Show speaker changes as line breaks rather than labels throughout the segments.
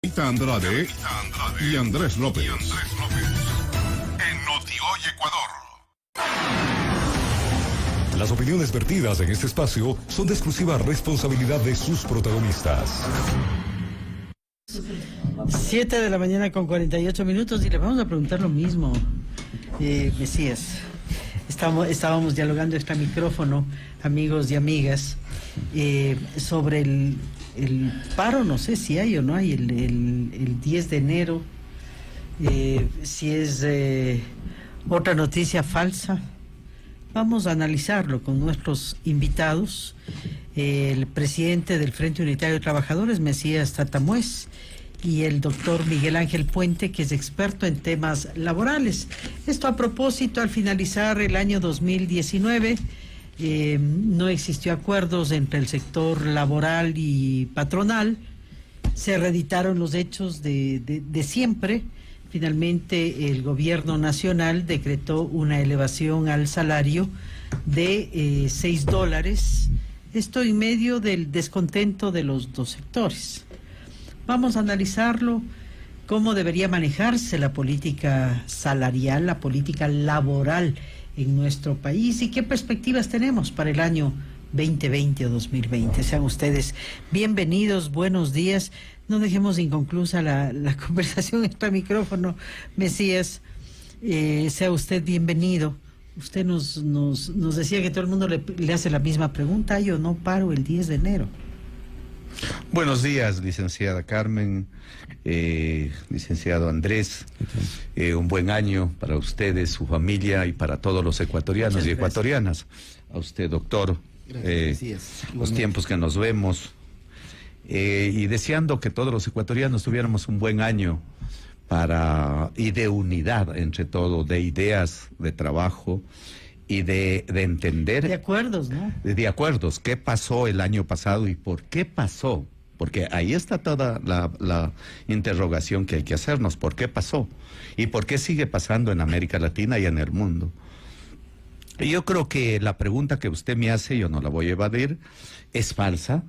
Andrade y Andrés López.
En Noti-Hoy Ecuador.
Las opiniones vertidas en este espacio son de exclusiva responsabilidad de sus protagonistas.
7 de la mañana con 48 minutos y le vamos a preguntar lo mismo, Mesías. Estábamos dialogando este micrófono, amigos y amigas, sobre el paro, no sé si hay o no hay, el 10 de enero, si es otra noticia falsa. Vamos a analizarlo con nuestros invitados, el presidente del Frente Unitario de Trabajadores, Mesías Tatamuez, y el doctor Miguel Ángel Puente, que es experto en temas laborales. Esto a propósito, al finalizar el año 2019, no existió acuerdos entre el sector laboral y patronal, se reeditaron los hechos de siempre. Finalmente el gobierno nacional decretó una elevación al salario de $6, esto en medio del descontento de los dos sectores. Vamos a analizarlo, cómo debería manejarse la política salarial, la política laboral en nuestro país y qué perspectivas tenemos para el año 2020 o 2020. Sean ustedes bienvenidos, buenos días. No dejemos inconclusa la conversación extra micrófono, Mesías. Sea usted bienvenido. Usted nos decía que todo el mundo le hace la misma pregunta. Yo no paro el 10 de enero.
Buenos días, licenciada Carmen, licenciado Andrés. Un buen año para ustedes, su familia y para todos los ecuatorianos y ecuatorianas. A usted, doctor. Los tiempos que nos vemos. Y deseando que todos los ecuatorianos tuviéramos un buen año y de unidad entre todo, de ideas, de trabajo y de entender.
De acuerdos, ¿no?
De acuerdos. ¿Qué pasó el año pasado y por qué pasó? Porque ahí está toda la interrogación que hay que hacernos. ¿Por qué pasó? ¿Y por qué sigue pasando en América Latina y en el mundo? Y yo creo que la pregunta que usted me hace, yo no la voy a evadir, es falsa.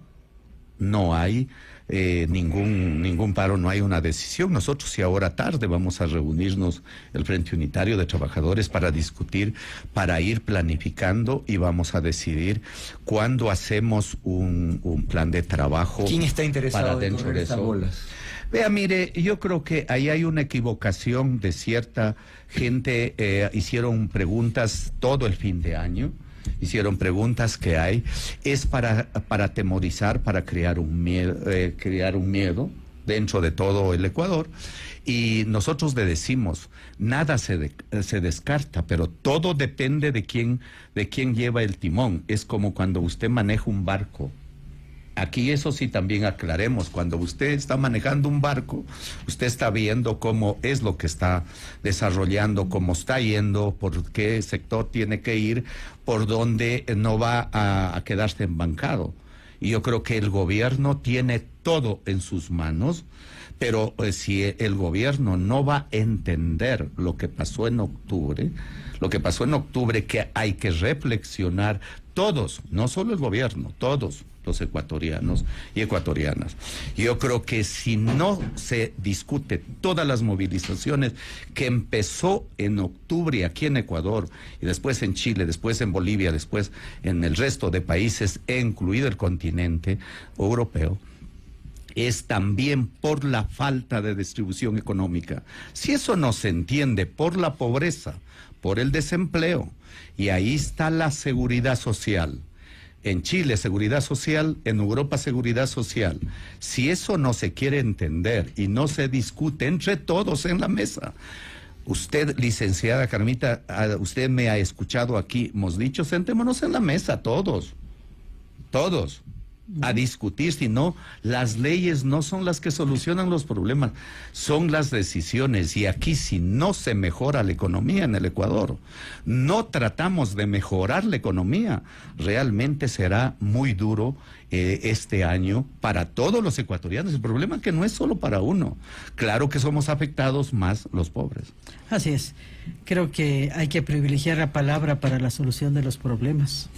No hay ningún paro, no hay una decisión. Nosotros, si ahora tarde, vamos a reunirnos el Frente Unitario de Trabajadores para discutir, para ir planificando y vamos a decidir cuándo hacemos un plan de trabajo.
¿Quién está interesado
para dentro de eso? Bolas? Vea, mire, yo creo que ahí hay una equivocación de cierta gente. Hicieron preguntas todo el fin de año. Hicieron preguntas que hay, es para atemorizar, para crear un miedo dentro de todo el Ecuador. Y nosotros le decimos, nada se descarta, pero todo depende de quién lleva el timón. Es como cuando usted maneja un barco. Aquí eso sí también aclaremos, cuando usted está manejando un barco, usted está viendo cómo es lo que está desarrollando, cómo está yendo, por qué sector tiene que ir, por dónde no va a quedarse embancado. Y yo creo que el gobierno tiene todo en sus manos, pero si el gobierno no va a entender lo que pasó en octubre, que hay que reflexionar todos, no solo el gobierno, todos los ecuatorianos y ecuatorianas. Yo creo que si no se discute todas las movilizaciones que empezó en octubre aquí en Ecuador, y después en Chile, después en Bolivia, después en el resto de países, incluido el continente europeo, es también por la falta de distribución económica. Si eso no se entiende, por la pobreza, por el desempleo, y ahí está la seguridad social. En Chile, seguridad social, en Europa, seguridad social. Si eso no se quiere entender y no se discute entre todos en la mesa. Usted, licenciada Carmita, usted me ha escuchado aquí, hemos dicho, sentémonos en la mesa todos, a discutir, si no, las leyes no son las que solucionan los problemas, son las decisiones. Y aquí, si no se mejora la economía en el Ecuador, no tratamos de mejorar la economía, realmente será muy duro este año para todos los ecuatorianos. El problema es que no es solo para uno, claro que somos afectados más los pobres.
Así es, creo que hay que privilegiar la palabra para la solución de los problemas.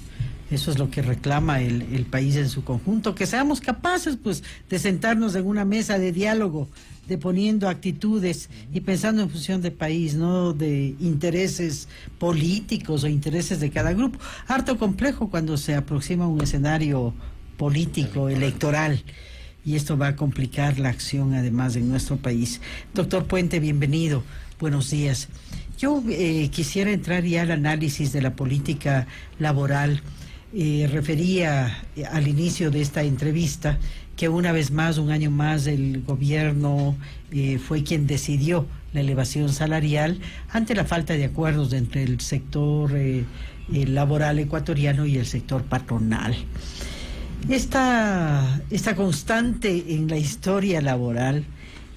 Eso es lo que reclama el país en su conjunto, que seamos capaces pues de sentarnos en una mesa de diálogo deponiendo actitudes y pensando en función de país, no de intereses políticos o intereses de cada grupo. Harto complejo cuando se aproxima un escenario político, electoral, y esto va a complicar la acción además en nuestro país. Doctor Puente, bienvenido, buenos días. Yo quisiera entrar ya al análisis de la política laboral. Refería al inicio de esta entrevista que una vez más, un año más, el gobierno fue quien decidió la elevación salarial ante la falta de acuerdos entre el sector laboral ecuatoriano y el sector patronal. Esta constante en la historia laboral,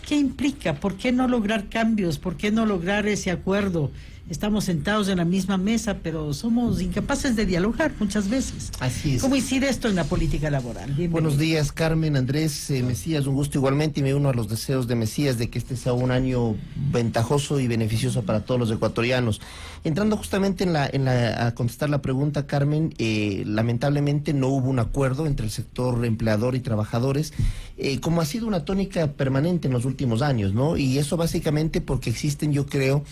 ¿qué implica? ¿Por qué no lograr cambios? ¿Por qué no lograr ese acuerdo? Estamos sentados en la misma mesa, pero somos incapaces de dialogar muchas veces.
Así es.
¿Cómo incide esto en la política laboral? Bienvenido.
Buenos días, Carmen, Andrés, Mesías, un gusto igualmente, y me uno a los deseos de Mesías de que este sea un año ventajoso y beneficioso para todos los ecuatorianos. Entrando justamente a contestar la pregunta, Carmen, lamentablemente no hubo un acuerdo entre el sector empleador y trabajadores, como ha sido una tónica permanente en los últimos años, ¿no? Y eso básicamente porque existen, yo creo,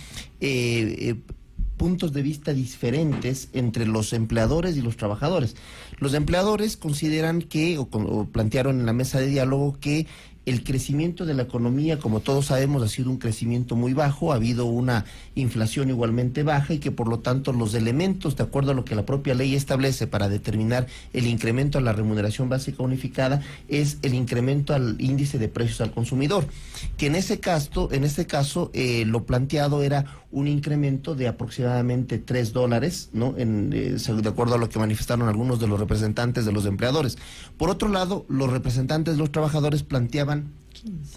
puntos de vista diferentes entre los empleadores y los trabajadores. Los empleadores consideran que, o plantearon en la mesa de diálogo, que el crecimiento de la economía, como todos sabemos, ha sido un crecimiento muy bajo, ha habido una inflación igualmente baja y que por lo tanto los elementos, de acuerdo a lo que la propia ley establece para determinar el incremento a la remuneración básica unificada, es el incremento al índice de precios al consumidor, que en este caso, lo planteado era un incremento de aproximadamente $3, ¿no? De acuerdo a lo que manifestaron algunos de los representantes de los empleadores. Por otro lado, los representantes de los trabajadores planteaban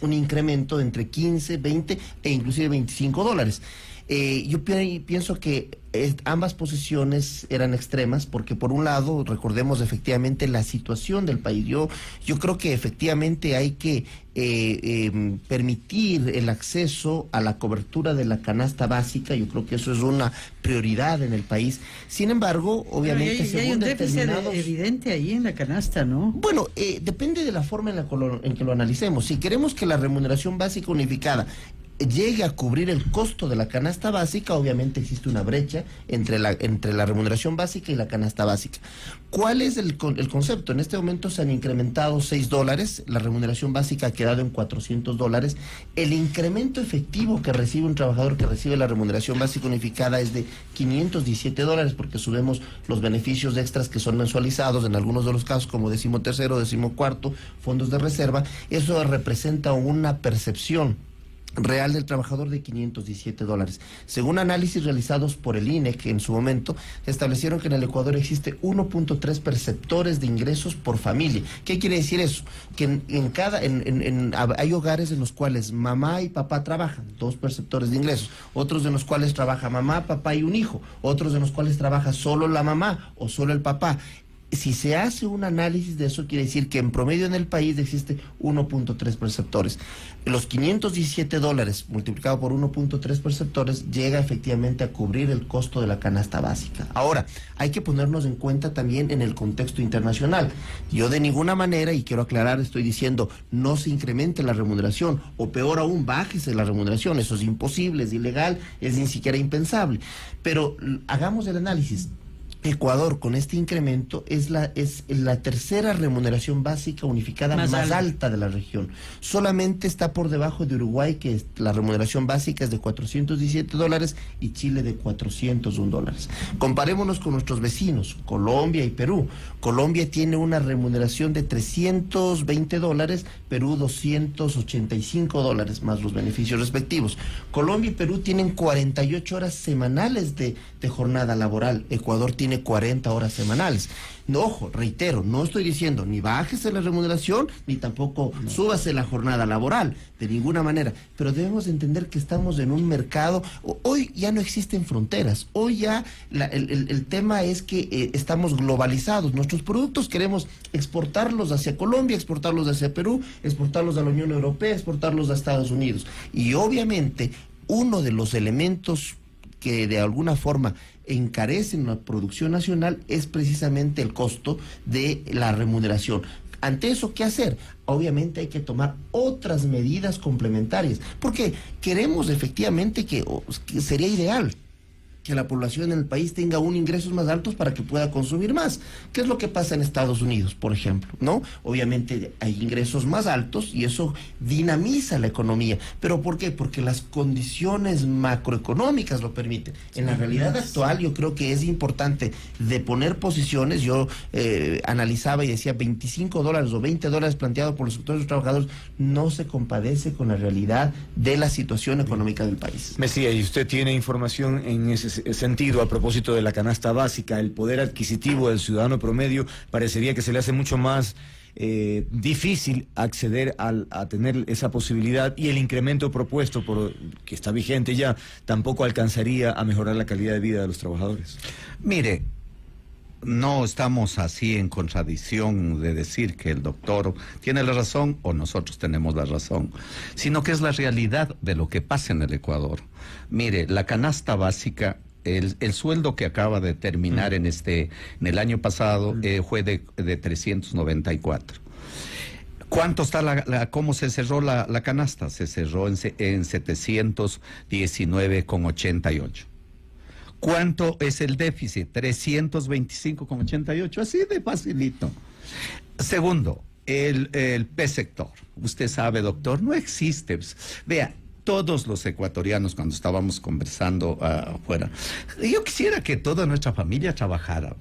un incremento entre 15, 20 e inclusive $25. Yo pienso que ambas posiciones eran extremas porque por un lado, recordemos efectivamente la situación del país. Yo creo que efectivamente hay que permitir el acceso a la cobertura de la canasta básica. Yo creo que eso es una prioridad en el país. Sin embargo, obviamente,
hay un déficit evidente ahí en la canasta, ¿no?
Bueno, depende de la forma en que lo analicemos. Si queremos que la remuneración básica unificada llegue a cubrir el costo de la canasta básica, obviamente existe una brecha entre la remuneración básica y la canasta básica. ¿Cuál es el concepto? En este momento se han incrementado $6, la remuneración básica ha quedado en $400. El incremento efectivo que recibe un trabajador que recibe la remuneración básica unificada es de $517, porque subimos los beneficios extras que son mensualizados, en algunos de los casos como 13º, 14º, fondos de reserva. Eso representa una percepción real del trabajador de $517. Según análisis realizados por el INE, que en su momento establecieron que en el Ecuador existe 1.3 perceptores de ingresos por familia. ¿Qué quiere decir eso? Que hay hogares en los cuales mamá y papá trabajan, 2 perceptores de ingresos, otros en los cuales trabaja mamá, papá y un hijo, otros en los cuales trabaja solo la mamá o solo el papá. Si se hace un análisis de eso, quiere decir que en promedio en el país existe 1.3 perceptores. Los $517 multiplicado por 1.3 perceptores llega efectivamente a cubrir el costo de la canasta básica. Ahora, hay que ponernos en cuenta también en el contexto internacional. Yo de ninguna manera, y quiero aclarar, estoy diciendo no se incremente la remuneración, o peor aún, bájese la remuneración. Eso es imposible, es ilegal, es ni siquiera impensable. Pero hagamos el análisis. Ecuador, con este incremento, es la tercera remuneración básica unificada más alta de la región. Solamente está por debajo de Uruguay, que la remuneración básica es de $417 y Chile de $401. Comparémonos con nuestros vecinos, Colombia y Perú. Colombia tiene una remuneración de $320, Perú $285 más los beneficios respectivos. Colombia y Perú tienen 48 horas semanales de jornada laboral. Ecuador tiene 40 horas semanales. No, ojo, reitero, no estoy diciendo ni bájese la remuneración, ni tampoco súbase la jornada laboral, de ninguna manera. Pero debemos entender que estamos en un mercado, hoy ya no existen fronteras, hoy ya el tema es que estamos globalizados. Nuestros productos queremos exportarlos hacia Colombia, exportarlos hacia Perú, exportarlos a la Unión Europea, exportarlos a Estados Unidos. Y obviamente uno de los elementos que de alguna forma encarecen la producción nacional es precisamente el costo de la remuneración. Ante eso, ¿qué hacer? Obviamente hay que tomar otras medidas complementarias, porque queremos efectivamente que sería ideal que la población en el país tenga ingresos más altos para que pueda consumir más. ¿Qué es lo que pasa en Estados Unidos, por ejemplo? ¿No? Obviamente hay ingresos más altos y eso dinamiza la economía. ¿Pero por qué? Porque las condiciones macroeconómicas lo permiten. En la realidad actual yo creo que es importante de poner posiciones. Yo analizaba y decía $25 o $20 planteado por los sectores trabajadores no se compadece con la realidad de la situación económica del país.
Mesías, ¿y usted tiene información en ese sentido a propósito de la canasta básica? El poder adquisitivo del ciudadano promedio parecería que se le hace mucho más difícil acceder a tener esa posibilidad, y el incremento propuesto que está vigente ya tampoco alcanzaría a mejorar la calidad de vida de los trabajadores.
Mire, no estamos así en contradicción de decir que el doctor tiene la razón o nosotros tenemos la razón, sino que es la realidad de lo que pasa en el Ecuador. Mire, la canasta básica, el sueldo que acaba de terminar en el año pasado fue de 394. ¿Cuánto está cómo se cerró la canasta? Se cerró en 719,88. ¿Cuánto es el déficit? 325,88, así de facilito. Segundo, el P sector. Usted sabe, doctor, no existe. Vea, todos los ecuatorianos, cuando estábamos conversando afuera, yo quisiera que toda nuestra familia trabajara.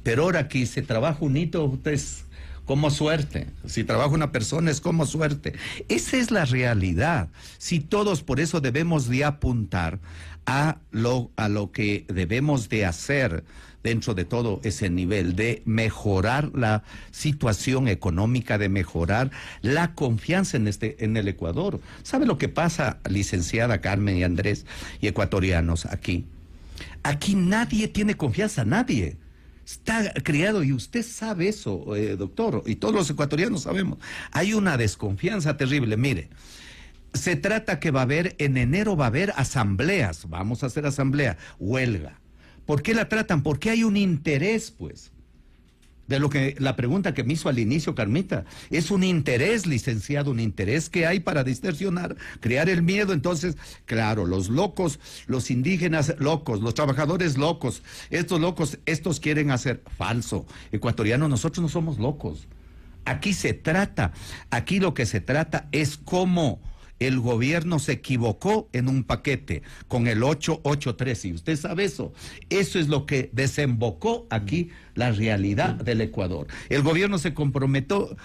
Pero ahora aquí se trabaja un hito, es como suerte. Si trabaja una persona es como suerte. Esa es la realidad. Si todos, por eso debemos de apuntar a lo que debemos de hacer dentro de todo ese nivel, de mejorar la situación económica, de mejorar la confianza en el Ecuador. ¿Sabe lo que pasa, licenciada Carmen y Andrés y ecuatorianos aquí? Aquí nadie tiene confianza, nadie. Está criado, y usted sabe eso, doctor, y todos los ecuatorianos sabemos. Hay una desconfianza terrible. Mire, se trata que en enero va a haber asambleas, vamos a hacer asamblea, huelga. ¿Por qué la tratan? Porque hay un interés, pues. De la pregunta que me hizo al inicio Carmita, es un interés, licenciado, un interés que hay para distorsionar, crear el miedo. Entonces, claro, los locos, los indígenas locos, los trabajadores locos, estos quieren hacer falso. Ecuatorianos, nosotros no somos locos. Aquí lo que se trata es cómo el gobierno se equivocó en un paquete con el 883, y usted sabe eso. Eso es lo que desembocó aquí la realidad del Ecuador. El gobierno se comprometió,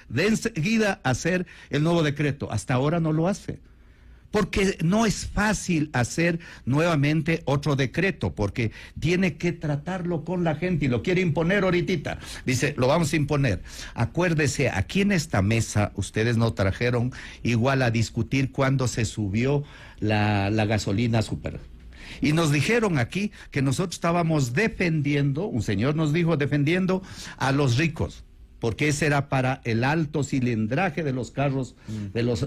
de enseguida a hacer el nuevo decreto. Hasta ahora no lo hace. Porque no es fácil hacer nuevamente otro decreto, porque tiene que tratarlo con la gente y lo quiere imponer ahorita. Dice, lo vamos a imponer. Acuérdese, aquí en esta mesa ustedes nos trajeron igual a discutir cuando se subió la gasolina super. Y nos dijeron aquí que nosotros estábamos defendiendo, un señor nos dijo, defendiendo a los ricos, porque ese era para el alto cilindraje de los carros, de los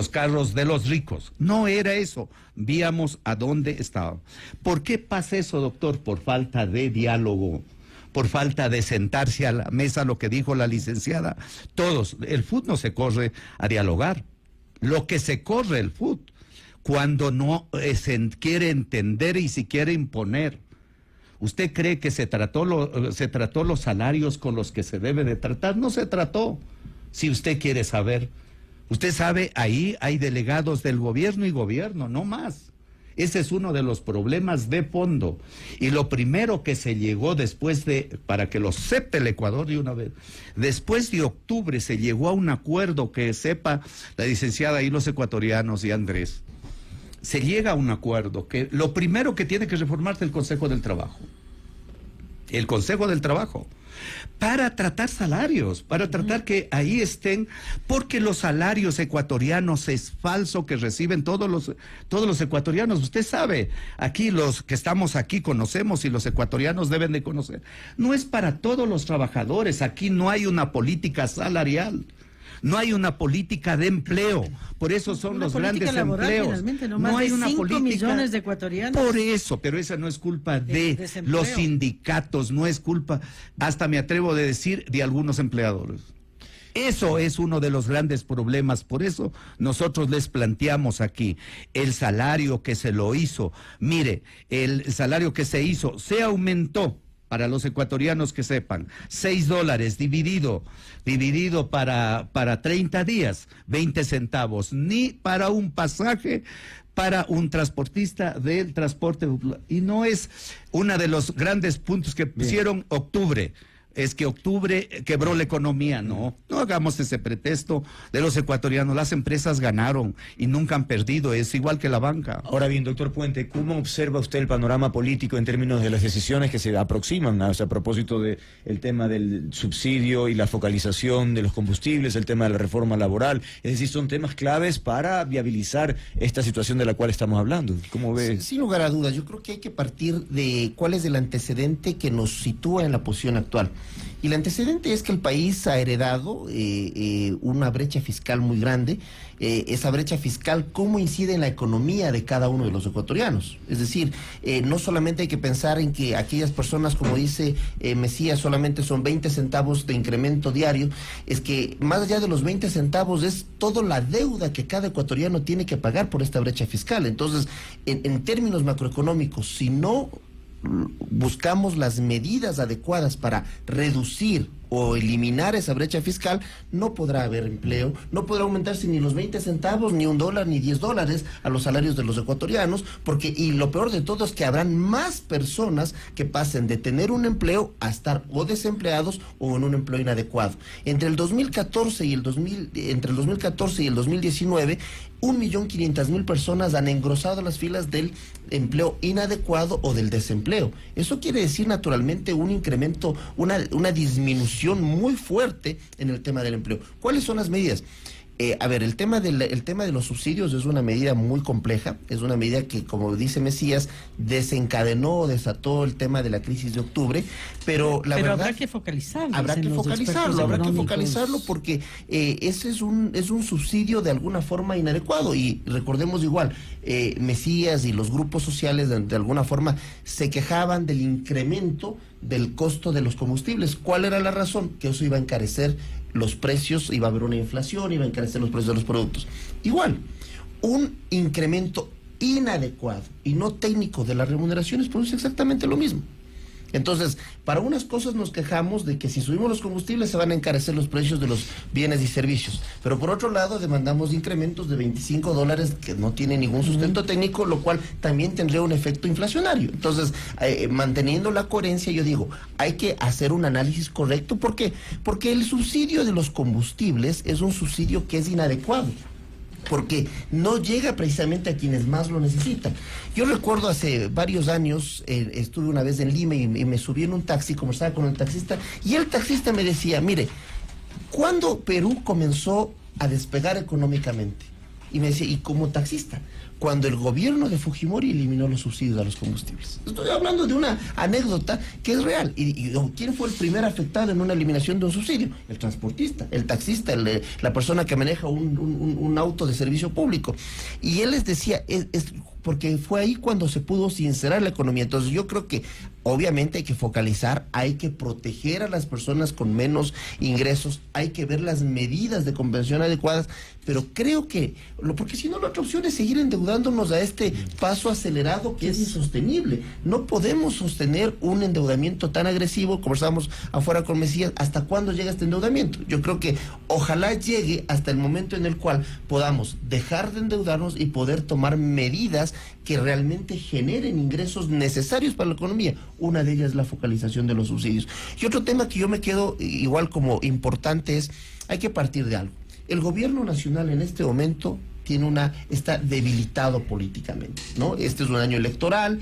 carros de los ricos. No era eso. Víamos a dónde estábamos. ¿Por qué pasa eso, doctor? Por falta de diálogo, por falta de sentarse a la mesa, lo que dijo la licenciada. Todos, el FUT no se corre a dialogar. Lo que se corre el FUT, cuando no se quiere entender y se quiere imponer. ¿Usted cree que se trató los salarios con los que se debe de tratar? No se trató. Si usted quiere saber, usted sabe, ahí hay delegados del gobierno y gobierno, no más. Ese es uno de los problemas de fondo. Y lo primero que se llegó para que lo acepte el Ecuador de una vez, después de octubre se llegó a un acuerdo, que sepa la licenciada y los ecuatorianos y Andrés. Se llega a un acuerdo que lo primero que tiene que reformarse el Consejo del Trabajo. El Consejo del Trabajo. Para tratar salarios, para tratar que ahí estén, porque los salarios ecuatorianos es falso que reciben todos los ecuatorianos. Usted sabe, aquí los que estamos aquí conocemos y los ecuatorianos deben de conocer. No es para todos los trabajadores, aquí no hay una política salarial. No hay una política de empleo. Por eso son
Una
los
política
grandes
laboral,
empleos.
finalmente, no
No
más
hay
de
una
5
política.
millones de ecuatorianos.
Por eso, pero esa no es culpa de
desempleo.
los sindicatos, no es culpa, hasta me atrevo a decir, de algunos empleadores. Eso es uno de los grandes problemas. Por eso nosotros les planteamos aquí el salario que se lo hizo. Mire, el salario que se hizo se aumentó. Para los ecuatorianos que sepan, $6 dividido para 30 días, 20 centavos, ni para un pasaje para un transportista del transporte. Y no es uno de los grandes puntos que pusieron octubre. Es que octubre quebró la economía. No hagamos ese pretexto de los ecuatorianos. Las empresas ganaron y nunca han perdido. Es igual que la banca.
Ahora bien, doctor Puente, ¿cómo observa usted el panorama político en términos de las decisiones que se aproximan a propósito del tema del subsidio y la focalización de los combustibles, el tema de la reforma laboral? Es decir, son temas claves para viabilizar esta situación de la cual estamos hablando. ¿Cómo ve?
Sin lugar a dudas, yo creo que hay que partir de cuál es el antecedente que nos sitúa en la posición actual. Y el antecedente es que el país ha heredado una brecha fiscal muy grande. Esa brecha fiscal, ¿cómo incide en la economía de cada uno de los ecuatorianos? Es decir, no solamente hay que pensar en que aquellas personas, como dice Mesías, solamente son 20 centavos de incremento diario. Es que más allá de los 20 centavos es toda la deuda que cada ecuatoriano tiene que pagar por esta brecha fiscal. Entonces, en términos macroeconómicos, si no buscamos las medidas adecuadas para reducir o eliminar esa brecha fiscal, no podrá haber empleo, no podrá aumentarse ni los 20 centavos, ni $1, ni $10 a los salarios de los ecuatorianos, porque, y lo peor de todo es que habrán más personas que pasen de tener un empleo a estar o desempleados o en un empleo inadecuado. Entre el 2014 y el 2019, 1.500.000 personas han engrosado las filas del empleo inadecuado o del desempleo. Eso quiere decir naturalmente un incremento, una disminución muy fuerte en el tema del empleo. ¿Cuáles son las medidas? El tema de los subsidios es una medida muy compleja, es una medida que, como dice Mesías, desató el tema de la crisis de octubre, pero la verdad...
habrá que focalizarlo.
Habrá que focalizarlo porque ese es un subsidio de alguna forma inadecuado. Y recordemos igual, Mesías y los grupos sociales de alguna forma se quejaban del incremento del costo de los combustibles. ¿Cuál era la razón? Que eso iba a encarecer los precios, iba a haber una inflación, iba a encarecer los precios de los productos. Igual, un incremento inadecuado y no técnico de las remuneraciones produce exactamente lo mismo. Entonces, para unas cosas nos quejamos de que si subimos los combustibles se van a encarecer los precios de los bienes y servicios, pero por otro lado demandamos incrementos de $25 que no tienen ningún sustento técnico, lo cual también tendría un efecto inflacionario. Entonces, manteniendo la coherencia, yo digo, hay que hacer un análisis correcto. ¿Por qué? Porque el subsidio de los combustibles es un subsidio que es inadecuado, porque no llega precisamente a quienes más lo necesitan. Yo recuerdo hace varios años, estuve una vez en Lima y me subí en un taxi, conversaba con el taxista, y el taxista me decía, mire, ¿cuándo Perú comenzó a despegar económicamente? Y me decía, ¿y como taxista? Cuando el gobierno de Fujimori eliminó los subsidios a los combustibles. Estoy hablando de una anécdota que es real. ¿Y quién fue el primer afectado en una eliminación de un subsidio? El transportista, el taxista, la persona que maneja un auto de servicio público. Y él les decía, porque fue ahí cuando se pudo sincerar la economía. Entonces yo creo que obviamente hay que focalizar, hay que proteger a las personas con menos ingresos, hay que ver las medidas de compensación adecuadas, pero creo que, porque si no la otra opción es seguir endeudándonos a este paso acelerado que es insostenible. No podemos sostener un endeudamiento tan agresivo, conversábamos afuera con Mesías, ¿hasta cuándo llega este endeudamiento? Yo creo que ojalá llegue hasta el momento en el cual podamos dejar de endeudarnos y poder tomar medidas que realmente generen ingresos necesarios para la economía. Una de ellas es la focalización de los subsidios. Y otro tema que yo me quedo igual como importante es, hay que partir de algo. El gobierno nacional en este momento está debilitado políticamente, ¿no? Este es un año electoral,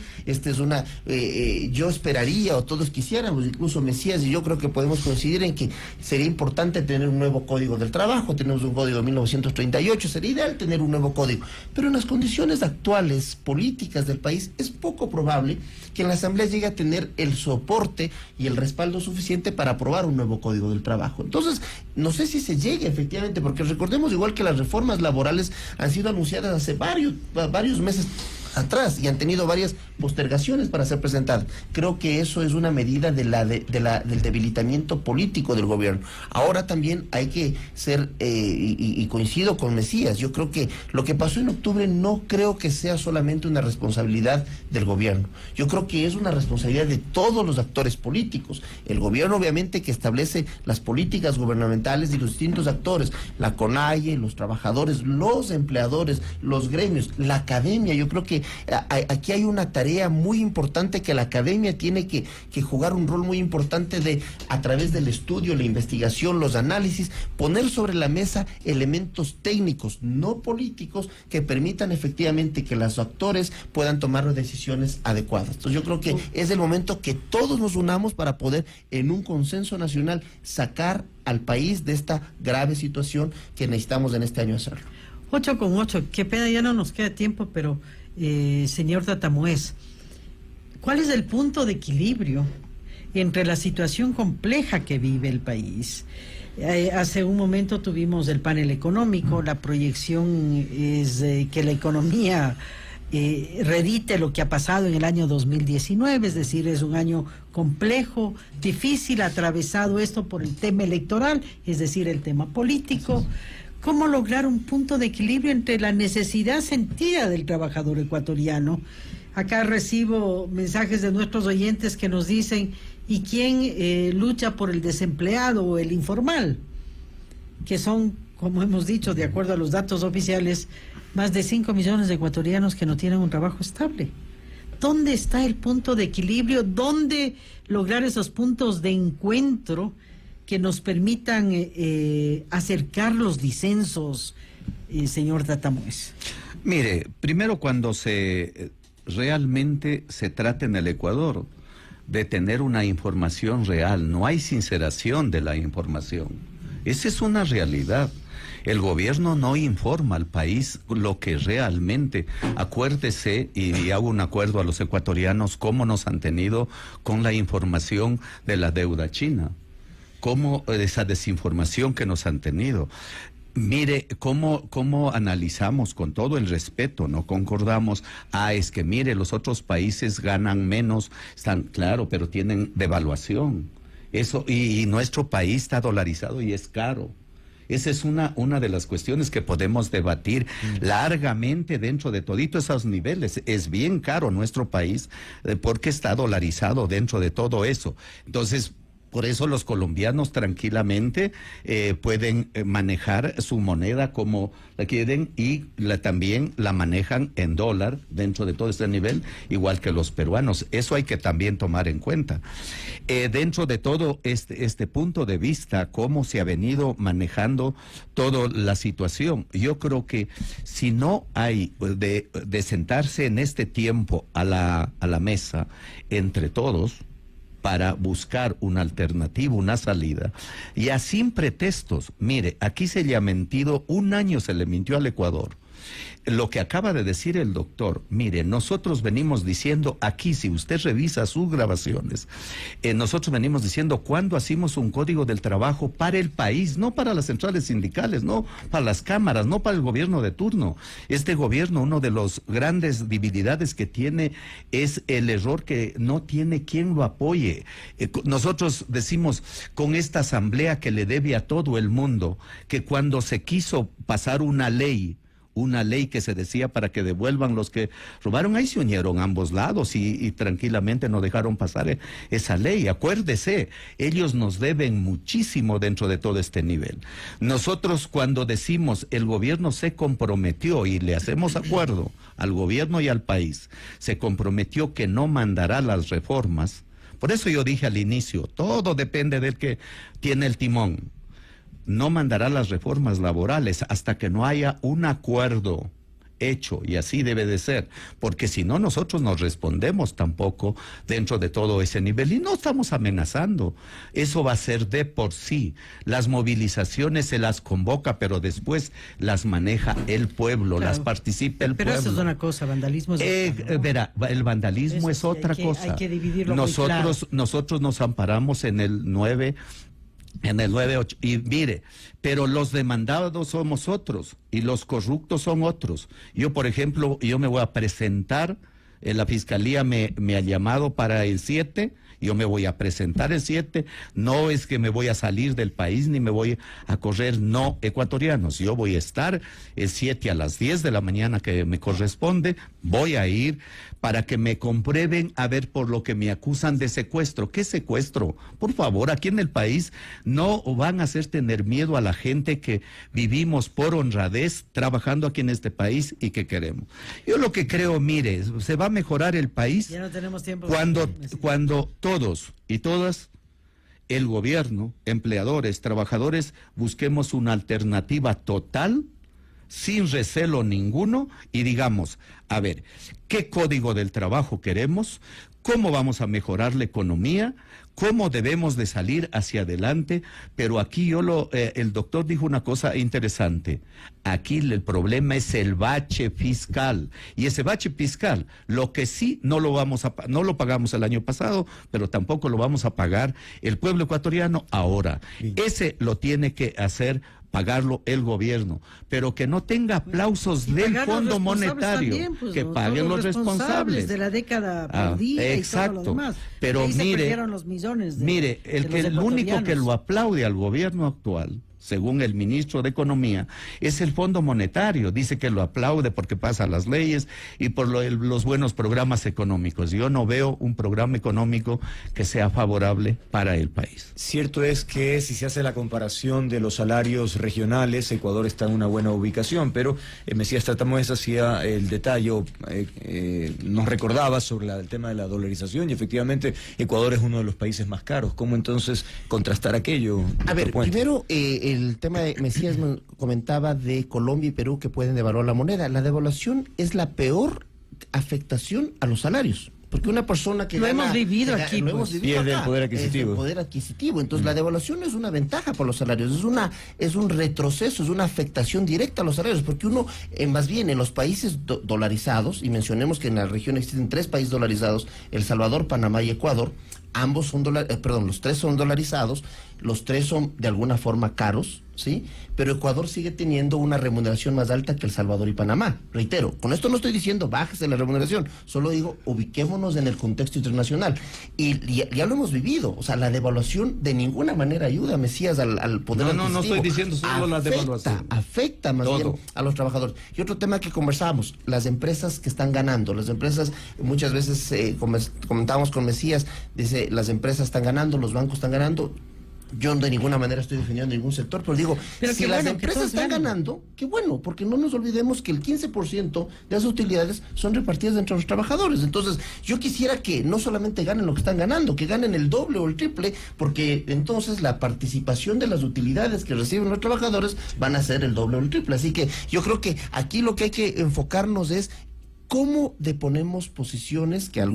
yo esperaría, o todos quisiéramos, incluso Mesías y yo creo que podemos coincidir en que sería importante tener un nuevo código del trabajo. Tenemos un código de 1938, sería ideal tener un nuevo código, pero en las condiciones actuales políticas del país es poco probable que en la Asamblea llegue a tener el soporte y el respaldo suficiente para aprobar un nuevo código del trabajo. Entonces, no sé si se llegue efectivamente, porque recordemos igual que las reformas laborales han sido anunciadas hace varios meses atrás y han tenido varias postergaciones para ser presentadas. Creo que eso es una medida del debilitamiento político del gobierno. Ahora también hay que ser, y coincido con Mesías, yo creo que lo que pasó en octubre no creo que sea solamente una responsabilidad del gobierno. Yo creo que es una responsabilidad de todos los actores políticos. El gobierno obviamente que establece las políticas gubernamentales y los distintos actores, la CONAIE, los trabajadores, los empleadores, los gremios, la academia. Yo creo que aquí hay una tarea muy importante que la academia tiene que jugar un rol muy importante a través del estudio, la investigación, los análisis, poner sobre la mesa elementos técnicos, no políticos, que permitan efectivamente que los actores puedan tomar decisiones adecuadas. Entonces yo creo que es el momento que todos nos unamos para poder en un consenso nacional sacar al país de esta grave situación que necesitamos en este año hacerlo.
8:08, qué pena, ya no nos queda tiempo, pero señor Tatamuez, ¿cuál es el punto de equilibrio entre la situación compleja que vive el país? Hace un momento tuvimos el panel económico, la proyección es que la economía redite lo que ha pasado en el año 2019, es decir, es un año complejo, difícil, atravesado esto por el tema electoral, es decir, el tema político. ¿Cómo lograr un punto de equilibrio entre la necesidad sentida del trabajador ecuatoriano? Acá recibo mensajes de nuestros oyentes que nos dicen, ¿y quién lucha por el desempleado o el informal? Que son, como hemos dicho, de acuerdo a los datos oficiales, más de 5 millones de ecuatorianos que no tienen un trabajo estable. ¿Dónde está el punto de equilibrio? ¿Dónde lograr esos puntos de encuentro que nos permitan acercar los disensos, señor Tatamuez?
Mire, primero cuando realmente se trata en el Ecuador de tener una información real, no hay sinceración de la información. Esa es una realidad. El gobierno no informa al país lo que realmente, acuérdese, y hago un acuerdo a los ecuatorianos, cómo nos han tenido con la información de la deuda china. Cómo esa desinformación que nos han tenido. Mire, cómo analizamos con todo el respeto, no concordamos, es que mire, los otros países ganan menos, están, claro, pero tienen devaluación. Eso, y nuestro país está dolarizado y es caro. Esa es una de las cuestiones que podemos debatir largamente dentro de todito esos niveles. Es bien caro nuestro país porque está dolarizado dentro de todo eso. Entonces, por eso los colombianos tranquilamente pueden manejar su moneda como la quieren y también la manejan en dólar dentro de todo este nivel, igual que los peruanos. Eso hay que también tomar en cuenta. Dentro de todo este punto de vista, cómo se ha venido manejando toda la situación, yo creo que si no hay de sentarse en este tiempo a la mesa entre todos, para buscar una alternativa, una salida, y sin pretextos. Mire, aquí se le ha mentido, un año se le mintió al Ecuador. Lo que acaba de decir el doctor, mire, nosotros venimos diciendo aquí, si usted revisa sus grabaciones, nosotros venimos diciendo cuándo hacemos un código del trabajo para el país, no para las centrales sindicales, no para las cámaras, no para el gobierno de turno. Este gobierno, uno de los grandes debilidades que tiene es el error que no tiene quien lo apoye. Nosotros decimos con esta asamblea que le debe a todo el mundo, que cuando se quiso pasar una ley que se decía para que devuelvan los que robaron, ahí se unieron ambos lados y tranquilamente no dejaron pasar esa ley. Acuérdese, ellos nos deben muchísimo dentro de todo este nivel. Nosotros cuando decimos el gobierno se comprometió y le hacemos acuerdo al gobierno y al país, se comprometió que no mandará las reformas. Por eso yo dije al inicio, todo depende del que tiene el timón. no mandará las reformas laborales hasta que no haya un acuerdo hecho, y así debe de ser, porque si no nosotros nos respondemos tampoco dentro de todo ese nivel, y no estamos amenazando, eso va a ser de por sí. Las movilizaciones se las convoca, pero después las maneja el pueblo,
Claro.
las participa el
Pero
pueblo.
eso es una cosa, vandalismo es otra, ¿no?
Verá, el vandalismo
Eso
es
sí,
otra
hay
cosa.
que dividirlo muy
Nosotros nos amparamos en el 9, en el 9.8, y mire, pero los demandados somos otros y los corruptos son otros. Yo, por ejemplo, yo me voy a presentar, la fiscalía me ha llamado para el 7, yo me voy a presentar el 7, no es que me voy a salir del país ni me voy a correr no ecuatorianos, yo voy a estar el 7 a las 10 de la mañana que me corresponde, voy a ir para que me comprueben a ver por lo que me acusan de secuestro. ¿Qué secuestro? Por favor, aquí en el país no van a hacer tener miedo a la gente que vivimos por honradez trabajando aquí en este país y que queremos. Yo lo que creo, mire, se va a mejorar el país
Ya no tenemos tiempo.
cuando todos y todas, el gobierno, empleadores, trabajadores, busquemos una alternativa total, sin recelo ninguno, y digamos, a ver, ¿qué código del trabajo queremos? ¿Cómo vamos a mejorar la economía? ¿Cómo debemos de salir hacia adelante? Pero aquí el doctor dijo una cosa interesante. Aquí el problema es el bache fiscal. Y ese bache fiscal, lo que sí no lo pagamos el año pasado, pero tampoco lo vamos a pagar el pueblo ecuatoriano ahora. Ese lo tiene que pagarlo el gobierno, pero que no tenga aplausos del Fondo Monetario,
también, pues,
que paguen los responsables
de la década perdida
exacto.
y todo lo demás.
Pero
ahí se
mire,
perdieron los millones de,
mire,
de los
el único que
ecuatorianos.
lo aplaude al gobierno actual, según el ministro de Economía, es el Fondo Monetario. Dice que lo aplaude porque pasa las leyes y por los buenos programas económicos. Yo no veo un programa económico que sea favorable para el país.
Cierto es que si se hace la comparación de los salarios regionales, Ecuador está en una buena ubicación, pero Mesías Tratamoes hacía el detalle, nos recordaba sobre el tema de la dolarización, y efectivamente Ecuador es uno de los países más caros. ¿Cómo entonces contrastar aquello?
A ver,
Puente?
primero, el tema de Mesías comentaba de Colombia y Perú que pueden devaluar la moneda. La devaluación es la peor afectación a los salarios. Porque una persona que
Lo
gana,
hemos vivido aquí,
lo hemos
pues.
vivido
Pierde el
acá,
poder adquisitivo.
es el poder adquisitivo. Entonces, la devaluación es una ventaja para los salarios, es un retroceso, es una afectación directa a los salarios, porque uno, más bien en los países dolarizados, y mencionemos que en la región existen 3 países dolarizados, El Salvador, Panamá y Ecuador, ambos son los 3 son dolarizados, los 3 son de alguna forma caros, ¿sí? Pero Ecuador sigue teniendo una remuneración más alta que El Salvador y Panamá. Reitero, con esto no estoy diciendo bájese la remuneración, solo digo ubiquémonos en el contexto internacional. Y ya lo hemos vivido, o sea, la devaluación de ninguna manera ayuda, Mesías, al poder adquisitivo.
No estoy diciendo solo la devaluación.
Afecta más bien a los trabajadores. Y otro tema que conversábamos, las empresas que están ganando, las empresas, muchas veces comentábamos con Mesías, dice, las empresas están ganando, los bancos están ganando. Yo de ninguna manera estoy defendiendo ningún sector, pero digo, si las empresas están ganando, qué bueno, porque no nos olvidemos que el 15% de las utilidades son repartidas entre los trabajadores. Entonces, yo quisiera que no solamente ganen lo que están ganando, que ganen el doble o el triple, porque entonces la participación de las utilidades que reciben los trabajadores van a ser el doble o el triple. Así que yo creo que aquí lo que hay que enfocarnos es cómo deponemos posiciones que de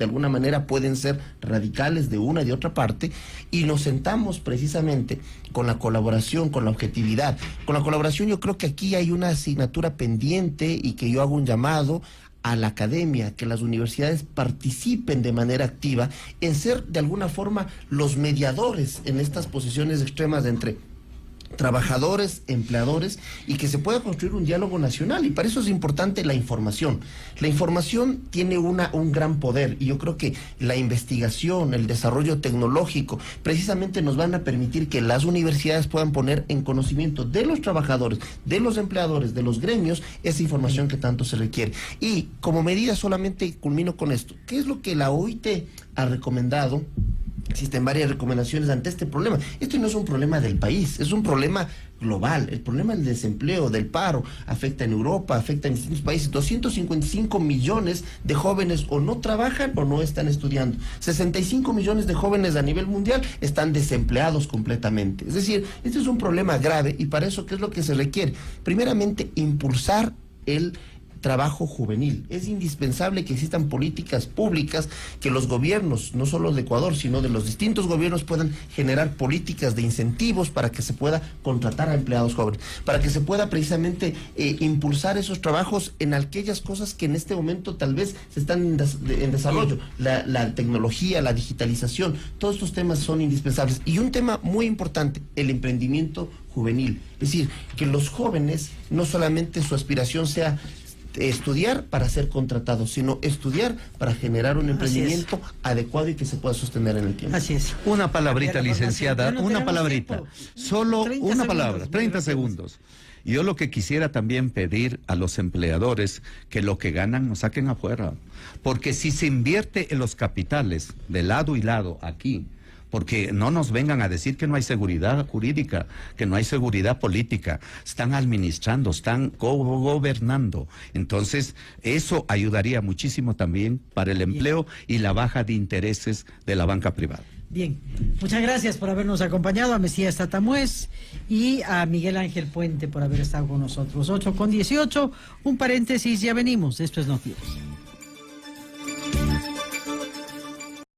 alguna manera pueden ser radicales de una y de otra parte, y nos sentamos precisamente con la colaboración, con la objetividad. Con la colaboración yo creo que aquí hay una asignatura pendiente, y que yo hago un llamado a la academia, que las universidades participen de manera activa en ser de alguna forma los mediadores en estas posiciones extremas entre trabajadores, empleadores, y que se pueda construir un diálogo nacional. Y para eso es importante la información. La información tiene un gran poder, y yo creo que la investigación, el desarrollo tecnológico, precisamente nos van a permitir que las universidades puedan poner en conocimiento de los trabajadores, de los empleadores, de los gremios, esa información que tanto se requiere. Y como medida, solamente culmino con esto, ¿qué es lo que la OIT ha recomendado Existen varias recomendaciones ante este problema. Esto no es un problema del país, es un problema global. El problema del desempleo, del paro, afecta en Europa, afecta en distintos países. 255 millones de jóvenes o no trabajan o no están estudiando. 65 millones de jóvenes a nivel mundial están desempleados completamente. Es decir, este es un problema grave y para eso, ¿qué es lo que se requiere? Primeramente, impulsar el trabajo juvenil. Es indispensable que existan políticas públicas, que los gobiernos, no solo de Ecuador, sino de los distintos gobiernos, puedan generar políticas de incentivos para que se pueda contratar a empleados jóvenes, para que se pueda precisamente impulsar esos trabajos en aquellas cosas que en este momento tal vez se están en desarrollo. La tecnología, la digitalización, todos estos temas son indispensables. Y un tema muy importante, el emprendimiento juvenil. Es decir, que los jóvenes no solamente su aspiración sea estudiar para ser contratados, sino estudiar para generar un emprendimiento adecuado y que se pueda sostener en el tiempo.
Así es.
Una palabrita,
Cambiar la
licenciada,
formación. Ya no
una
tenemos
palabrita.
tiempo.
Solo
30
una palabra,
segundos,
30
muy
segundos. Yo lo que quisiera también pedir a los empleadores que lo que ganan nos saquen afuera. Porque si se invierte en los capitales de lado y lado aquí, porque no nos vengan a decir que no hay seguridad jurídica, que no hay seguridad política, están administrando, están gobernando. Entonces, eso ayudaría muchísimo también para el empleo y la baja de intereses de la banca privada.
Bien, muchas gracias por habernos acompañado, a Mesías Tatamuez y a Miguel Ángel Puente por haber estado con nosotros. 8:18, un paréntesis, ya venimos, esto es Noticias.